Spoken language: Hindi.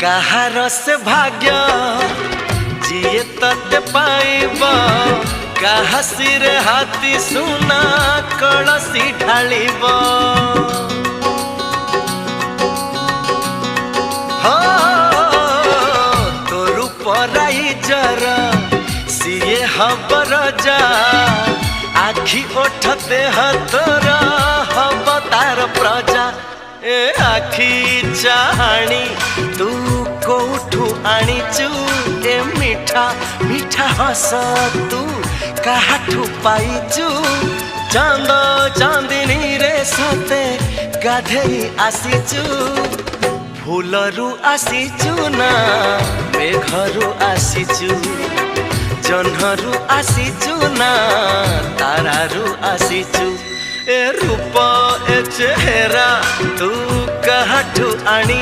कहार से भाग्य जिए तते पाइब कहा सिरे हाथी सुना कलसी ढालिब तोर पराई जर सिए हबर जा आखि ओठ देह तोर हब तार प्रजा ए आखि चाहाणी तू कोठू आनीचु ए मीठा मीठा हस तू काहाठू पाइचु चांद चांदिनी रे सते गाधेई आसीचु फूलरू आसीचु ना मेघरू आसीचु जह्नरू आसीचु ना तारारू आसीचु ए रूप ए चेहरा तू काहाठू आनी